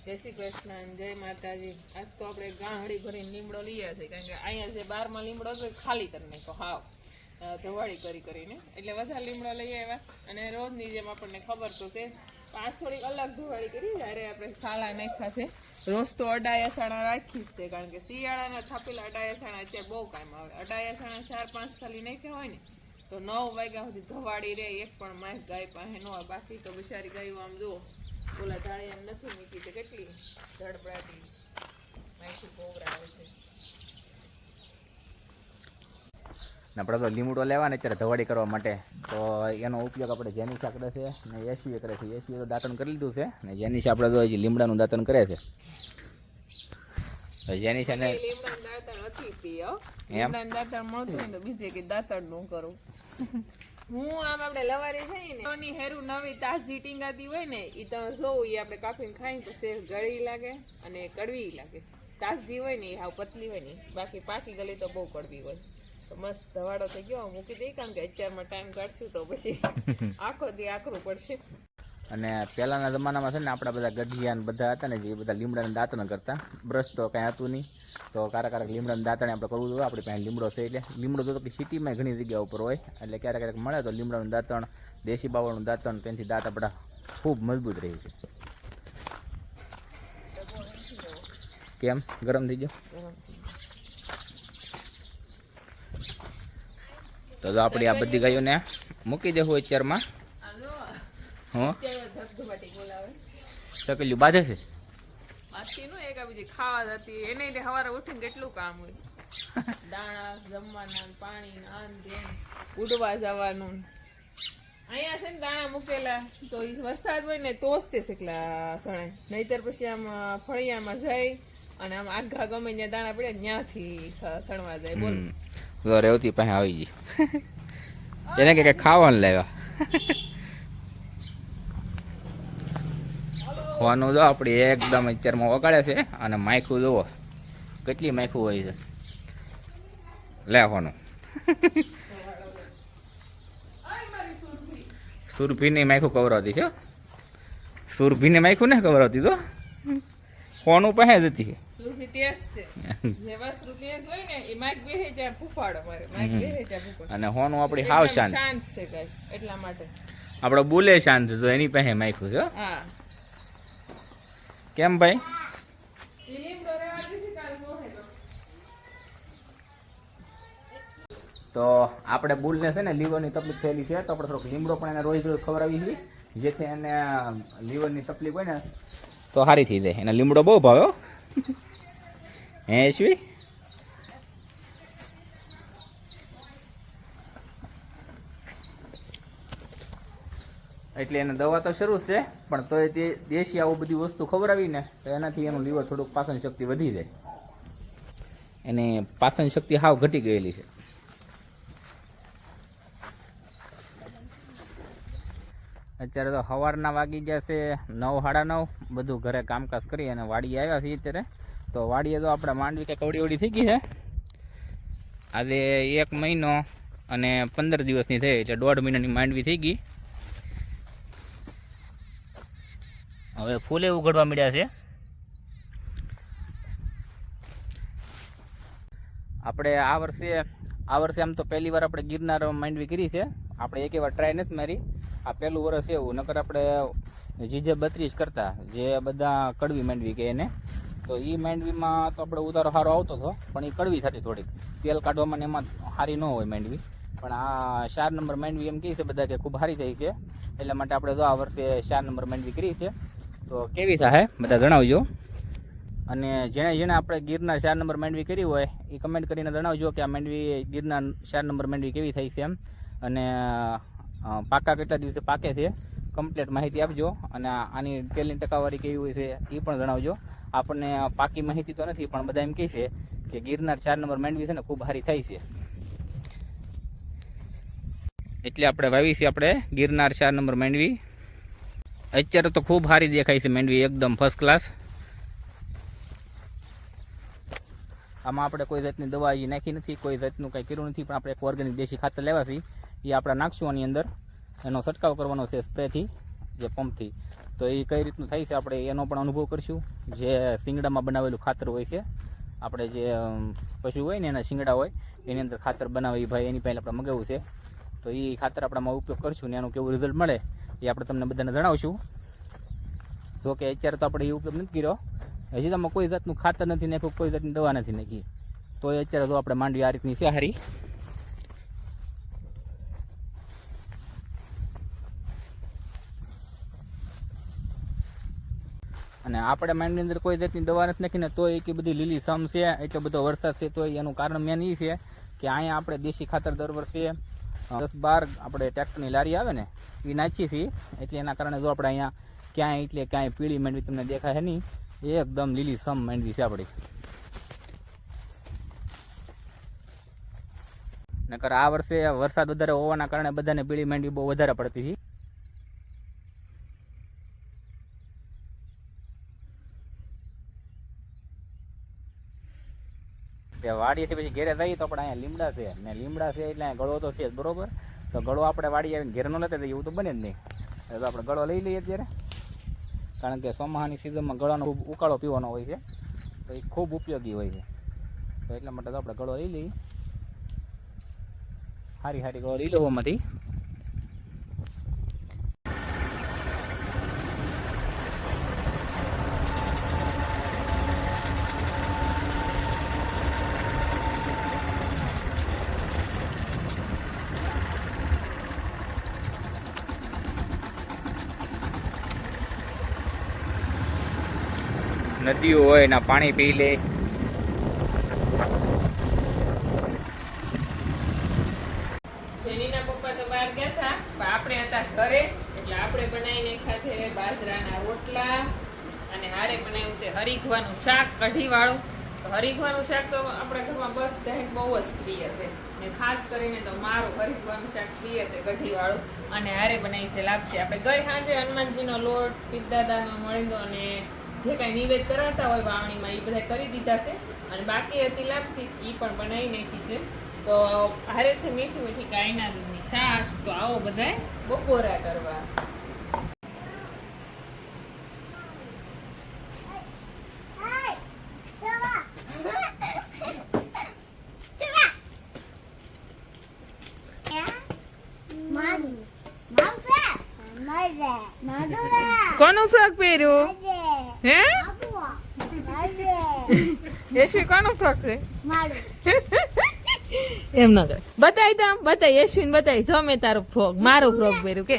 જય શ્રી કૃષ્ણ, જય માતાજી. આજ તો આપણે ગાંહડી ભરીને લીમડો લઈએ છીએ, કારણ કે અહીંયા જે 12માં લીમડો હતો ખાલી કરી નાખ્યો હાવ ધવાડી કરીને, એટલે વધારે લીમડો લઈ આવ્યા. અને રોજની જેમ આપણને ખબર તો છે, આજ થોડીક અલગ ધવાડી કરી. જ્યારે આપણે સાલા નાખ્યા છે, રોજ તો અડાયાસાણા રાખી જ છે, કારણ કે શિયાળાના થાપેલા અડાયાસાણા અત્યારે બહુ કામ આવે. અડાયાસાણા 4-5 ખાલી નાખ્યા હોય ને તો 9 વાગ્યા સુધી ધવાડી રહે, એક પણ માસ ગાય પાસે ન હોય. બાકી તો બિચારી ગાયું આમ જુઓ, ઓલા ધાણી એમ નથી મૂકી તો કેટલી ધડપડાટી માહિતી પોવરાવે છે. આપણે તો લીમડો લેવાને અત્યારે ધવાડી કરવા માટે, તો એનો ઉપયોગ આપણે જેનીસા કરે છે ને એસવીએ કરે છે. એસવીએ તો દાંતણ કરી લીધું છે ને જેનીસા આપણે તો હજી લીમડાનું દાંતણ કરે છે. જેનીસાને લીમડાનું દાંતણ નથી પીયો, લીમડાનું દાંતણ મળતું હોય તો બીજે કે દાંતણનું કરું. હું આમ આપણે લવારી થઈ ને એની હેરું નવી તાજી ટીંગાતી હોય ને એ તમે જોવું, એ આપણે કાપીને ખાઈ તો શેર ગળી લાગે અને કડવી લાગે. તાજી હોય ને એ હાવ પતલી હોય ને, બાકી પાકી ગલી તો બહુ કડવી હોય. તો મસ્ત ધવાડો થઈ ગયો, મૂકી દઈ, કારણ કે અત્યારમાં ટાઈમ કાઢશું તો પછી આખો દી આકરું પડશે. અને પહેલાંના જમાનામાં છે ને આપણા બધા ગઢિયા બધા હતા ને, જે બધા લીમડાના દાંતણ કરતા. બ્રશ તો કાંઈ હતું નહીં, તો કારક લીમડાના દાંતણે આપણે કરવું જોઈએ. આપણી પાસે લીમડો છે, એટલે લીમડો તો કે સિટીમાં ઘણી જગ્યા ઉપર હોય, એટલે ક્યારેક મળે તો લીમડાનું દાંતણ, દેશી બાવળનું દાંતણ, તેનાથી દાંત આપણા ખૂબ મજબૂત રહે છે. કેમ ગરમ થઈ ગયો? તો આપણી આ બધી ગાયોને મૂકી દેવું અત્યારમાં. ચકલીઓ બાંધે છે, ખાવા જતી એને સવારે ઉઠીને કેટલું કામ હોય, દાણા જમવાના, પાણી, ઉડવા જવાનું. અહીંયા છે ને દાણા મૂકેલા, તો વરસાદ હોય ને તો જ તે શેકલા સણે, નહીતર પછી આમ ફળિયામાં જાય અને આમ આઘા ગમે ત્યાં દાણા પડે ત્યાંથી સણવા જાય. બોલ રેવતી પાસે આવી ગઈ, એને કે ખાવાનું લાવ્યા હોવાનું. જો આપણી એકદમ અત્યારમાં વગાડે છે, અને માયખું જુઓ કેટલી માયખું હોય છે. લે હોનું સુરભીની માયખું કવરાવતી છે, સુરભીને માયખું ને કવરાવતી તો હોનું પાસે જ હતી. અને હોનું આપણી હાવ શાંત, એટલા માટે આપણે બોલે શાંત છે, તો એની પાસે માયખું છે. કેમ ભાઈ? તો આપણે બુલને છે ને લીવરની તકલીફ થયેલી છે, તો આપણે થોડોક લીમડો પણ એને રોજ ખવડાવી છીએ, જેથી એને લીવરની તકલીફ હોય ને તો સારી થઈ જાય. એને લીમડો બહુ ભાવ્યો હે એસવી. એટલે એને દવા તો શરૂ છે, પણ તો તે દેશી આવું બધી વસ્તુ ખવડાવીને તો એનાથી એનું લીવર થોડુંક પાચન શક્તિ વધી જાય. એની પાચન શક્તિ હાવ ઘટી ગયેલી છે. અત્યારે તો સવારના વાગી ગયા છે 9-9:30, બધું ઘરે કામકાજ કરી અને વાડીએ આવ્યા છીએ અત્યારે. તો વાડીએ તો આપણે માંડવી કે કવડી થઈ ગઈ છે. આજે 1 મહિનો અને 15 દિવસની થઈ, એટલે 1.5 મહિનાની માંડવી થઈ ગઈ. હવે ફૂલે ઉઘડવા મળ્યા છે. આપણે આ વર્ષે આમ તો પહેલી વાર આપણે ગિરનાર માંડવી કરી છે. આપણે એક વાર ટ્રાય નથી મારી, આ પહેલું વર્ષ એવું. નકર આપણે GJ32 કરતા, જે બધા કડવી માંડવી કે એને, તો એ માંડવીમાં તો આપણે ઉતારો સારો આવતો હતો, પણ એ કડવી થતી થોડીક, તેલ કાઢવામાં ને એમાં સારી ન હોય માંડવી. પણ આ 4 નંબર માંડવી એમ કહે છે બધા કે ખૂબ સારી થઈ છે, એટલા માટે આપણે તો આ વર્ષે 4 નંબર માંડવી કરી છે. તો કેવી થાય બધા જણાવજો. અને જેણે આપણે ગિરનાર 4 નંબર માંડવી કરી હોય એ કમેન્ટ કરીને જણાવજો કે આ માંડવી ગિરનાર 4 નંબર માંડવી કેવી થઈ છે એમ. અને પાકા કેટલા દિવસે પાકે છે, કમ્પ્લીટ માહિતી આપજો. અને આની તેલની ટકાવારી કેવી હોય છે એ પણ જણાવજો. આપણને પાકી માહિતી તો નથી, પણ બધા એમ કહે છે કે ગિરનાર 4 નંબર માંડવી છે ને ખૂબ સારી થાય છે, એટલે આપણે વાવી છે આપણે ગિરનાર 4 નંબર માંડવી. અત્યારે તો ખૂબ સારી દેખાય છે માંડવી, એકદમ ફર્સ્ટ ક્લાસ. આમાં આપણે કોઈ જાતની દવા એ નાખી નથી, કોઈ જાતનું કંઈ કર્યું નથી, પણ આપણે એક ઓર્ગેનિક દેશી ખાતર લેવા છીએ, એ આપણે નાખશું આની અંદર. એનો છંટકાવ કરવાનો છે સ્પ્રેથી, જે પંપથી. તો એ કઈ રીતનું થાય છે આપણે એનો પણ અનુભવ કરીશું. જે શિંગડામાં બનાવેલું ખાતર હોય છે, આપણે જે પશુ હોય ને એના શિંગડા હોય એની અંદર ખાતર બનાવે એ ભાઈ એની પહેલાં આપણે મગાવ્યું છે. તો એ ખાતર આપણામાં ઉપયોગ કરીશું ને એનું કેવું રિઝલ્ટ મળે એ આપણે તમને બધાને જણાવશું. જો કે અત્યારે તો આપણે એ ઉપયોગ નથી કર્યો, હજી તો કોઈ જાતનું ખાતર નથી નાખ્યું, કોઈ જાતની દવા નથી નાખી. તો એ અત્યારે જો આપણે માંડવી આ રીતની છે હારી. અને આપણે માંડની અંદર કોઈ જાતની દવા નથી નાખીને તો એટલી બધી લીલી સમ છે, એટલો બધો વરસાદ છે. તો એનું કારણ મેન એ છે કે અહીંયા આપણે દેશી ખાતર દર વર્ષે 10-12 આપણે ટ્રેક્ટરની લારી આવે ને એ નાખીએ છીએ. એટલે એના કારણે જો આપણે અહીંયા ક્યાંય પીળી માંડવી તમને દેખાય નહીં, એકદમ લીલી સમ માંડવી છે આપણી. નકર આ વર્ષે વરસાદ વધારે હોવાના કારણે બધાને પીળી માંડવી બહુ વધારે પડતી હતી. વાડીએથી પછી ઘેરે જઈએ તો આપણે અહીંયા લીમડા છે ને લીમડા છે એટલે ગળો તો છે જ બરોબર. તો ગળો આપણે વાડી આવીને ઘેર ન લેતા એવું તો બને જ નહીં. તો આપણે ગળો લઈ લઈએ અત્યારે, કારણ કે ચોમાસાની સિઝનમાં ગળાનો ખૂબ ઉકાળો પીવાનો હોય છે, તો એ ખૂબ ઉપયોગી હોય છે. તો એટલા માટે તો આપણે ગળો લઈ લઈએ. સારી ગળો લઈ લો એમાંથી. નદીઓ હોય એના પાણી પી લે. જેનીના પપ્પા તો બહાર ગયા હતા, પણ આપણે હતા ઘરે એટલે આપણે બનાવીને ખાશે બાજરાના રોટલા અને હારે બનાવ્યું છે હરીખવાનું શાક કઢીવાળું. તો હરીખવાનું શાક તો આપણા ઘરમાં બધાને બહુ જ પ્રિય છે, ને ખાસ કરીને તો મારું હરીખવાનું શાક પ્રિય છે કઢીવાળું. અને હારે બનાવી છે લાપસી. આપણે ગઈ સાંજે હનુમાનજીનો લોટ, પિત્તાદાનો મળીંદો અને જે કાંઈ નિવેદ કરાતા હોય વાવણીમાં એ બધા કરી દીધા છે. અને બાકી હતી લાપસી, એ પણ બનાવી નાખી છે. તો હારે છે મીઠી ગાયના દૂધની છાશ. તો આવો બધાય બપોરા કરવા. કોનું ફ્રોક પહેર્યું હે? યશવી કોનું ફ્રોક છે? એમ ના કરે. બતાય તો બતાય યશવીન બતાય. જો મેં તારું ફ્રોક મારું ફ્રોક પહેર્યું કે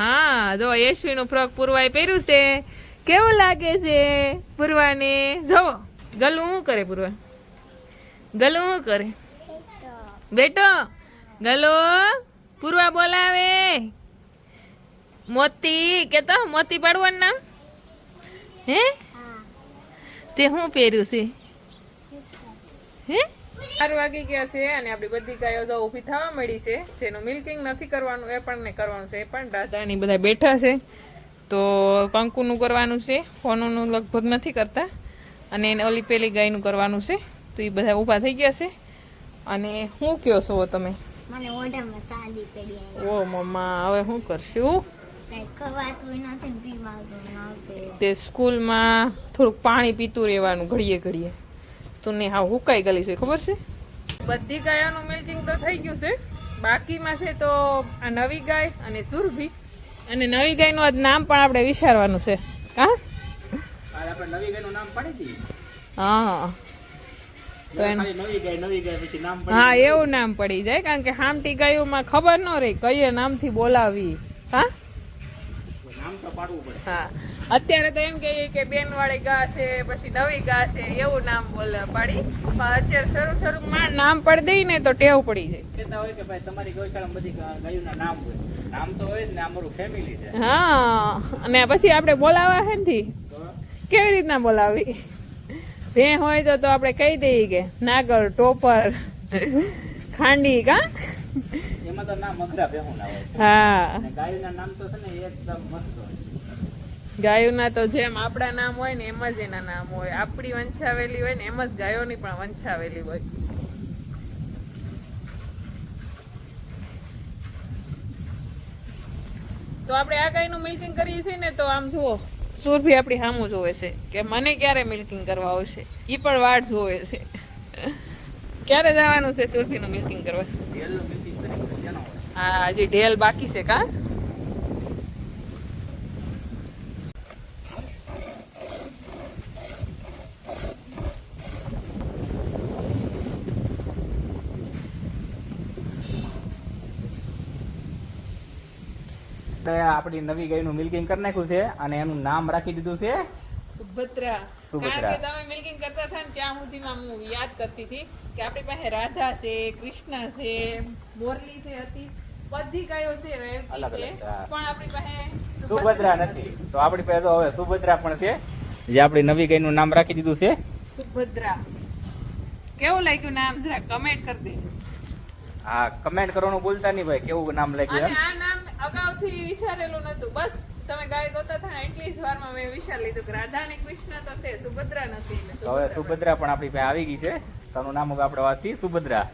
હા જો યશવી નું ફ્રોક પૂર્વાએ પહેર્યું છે. કેવું લાગે છે પૂર્વાને? જોવો ગલું શું કરે પૂર્વા? ગલું શું કરે બેટો? ગલો પૂર્વા બોલાવે. મોતી કેતો મોતી પાડવાનું નામ હે? તે શું પહેર્યું છે હે? 4 વાગી ગયા છે અને આપણી બધી ગાયો તો ઊભી થવા મળી છે. જેનું મિલ્કિંગ નથી કરવાનું એ પણ નહીં કરવાનું છે. એ પણ દાદાની બધા બેઠા છે. તો કંકુનું કરવાનું છે, ફોનનું લગભગ નથી કરતા. અને એને ઓલી પેલી ગાયનું કરવાનું છે. તો એ બધા ઊભા થઈ ગયા છે. અને શું કહો છો તમે? મને ઓઢામાં સાદી પડી આવી. ઓ મમ્મા હવે શું કરશું? કઈ ખવાતું નથી ને પીવાનું આવશે. તે સ્કૂલમાં થોડુંક પાણી પીતું રહેવાનું ઘડીએ ઘડીએ. તું ને હા હુકાઈ ગયેલી છે ખબર છે? બધી ગાયોનું મિલ્કિંગ તો થઈ ગયું છે. બાકીમાં છે તો આ નવી ગાય અને સુરભી. અને નવી ગાયનું આજ નામ પણ આપણે વિચારવાનું છે. હા આપણે નવી ગાયનું નામ પાડી દઈએ. હા તો નવી ગાય પછી નામ હા એવું નામ પડી જાય, કારણ કે હામટી ગાયોમાં ખબર ન રહી કઈ નામથી બોલાવી. હા નામ તો પાડવું પડે. હા અત્યારે તો એમ કહીએ કે બેનવાળી ગા છે પછી નવી ગા છે એવું નામ પાડી. પણ અત્યારે શરૂમાં નામ પડી દઈ ને તો ટેવ પડી જાય. કહેતા હોય કે ભાઈ તમારી ગૌશાળામાં બધી ગાયોના નામ હોય. નામ તો હોય જ ને, અમારું ફેમિલી છે. હા અને પછી આપણે બોલાવા હે ને કેવી રીતના બોલાવી? ભે હોય તો આપણે કહી દઈએ કે નાગર, ટોપર, ખાંડી. કા એમાં તો નામ અઘરા ભેહું ના હોય. હા ગાયોના નામ તો છે ને એકદમ મસ્ત હોય. ગાયોના તો જેમ આપણા નામ હોય ને એમ જ એના નામ હોય. આપણી વંશાવેલી હોય ને એમ જ ગાયોની પણ વંશાવેલી હોય. તો આપણે આ ગાયનું મિલ્કિંગ કરીએ છીએ ને તો આમ જુઓ સુરભી આપણી સામું જોવે છે કે મને ક્યારે મિલ્કિંગ કરવા આવશે એ પણ વાટ જોવે છે. ક્યારે જવાનું છે સુરભીનું મિલ્કિંગ કરવા? હા હજી ઢેલ બાકી છે કા? આપણી નવી ગાયનું મિલ્કિંગ કરી નાખ્યું છે અને એનું નામ રાખી દીધું છે સુભદ્રા. સુભદ્રા. કારણ કે તમે મિલ્કિંગ કરતા હતા ને ત્યાં સુધીમાં હું યાદ કરતી હતી કે આપણી પાસે રાધા છે, કૃષ્ણ છે, મોરલી છે, હતી બધી ગાયો છે, રેવતી અલગ છે, અલગ છે, હા. પણ આપણી પાસે સુભદ્રા નથી. તો આપણી પાસે તો હવે સુભદ્રા પણ છે, જે આપણી નવી ગાયનું નામ રાખી દીધું છે સુભદ્રા. કેવું લાગ્યું નામ જરા કમેન્ટ કરી દે. હા, કમેન્ટ કરવાનું ભૂલતા નહીં ભાઈ, કેવું નામ અને લાગ્યું એમ. આ નામ અગાઉથી વિચારેલું નતું, બસ તમે ગાય ગોતા હતા એટલી જ વારમાં મેં વિચાર લીધું કે રાધા અને કૃષ્ણ તો છે, સુભદ્રા નથી એટલે તો હવે સુભદ્રા. સુભદ્રા પણ આપણી પાસે આવી ગઈ છે. તો આનું નામ હવે આપણે વાંચી સુભદ્રા.